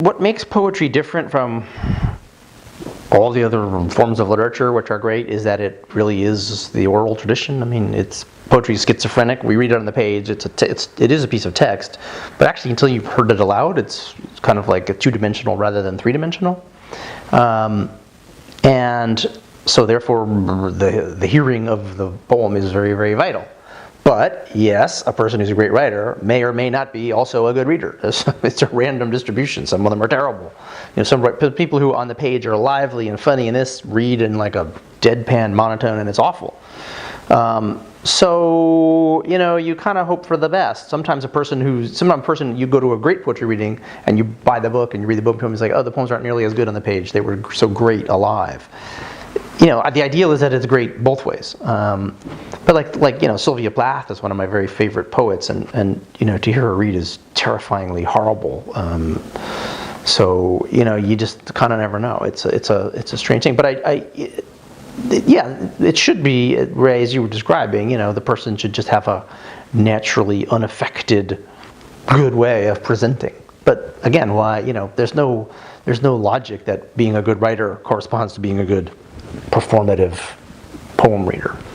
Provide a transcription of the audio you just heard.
What makes poetry different from all the other forms of literature, which are great, is that it really is the oral tradition. I mean, poetry is schizophrenic. We read it on the page. It is a piece of text, but actually, until you've heard it aloud, it's kind of like a two-dimensional rather than three-dimensional. And so, therefore, the hearing of the poem is very, very vital. But yes, a person who's a great writer may or may not be also a good reader. It's a random distribution. Some of them are terrible. Some people who on the page are lively and funny, and this read in like a deadpan monotone, and it's awful. So you kind of hope for the best. Sometimes a person you go to a great poetry reading and you buy the book and you read the book, and it's like, oh, the poems aren't nearly as good on the page. They were so great alive. The ideal is that it's great both ways. But like Sylvia Plath is one of my very favorite poets, and to hear her read is terrifyingly horrible. So you just kind of never know. It's a strange thing. But it should be, Ray, as you were describing. The person should just have a naturally unaffected, good way of presenting. But again, why? There's no logic that being a good writer corresponds to being a good performative poem reader.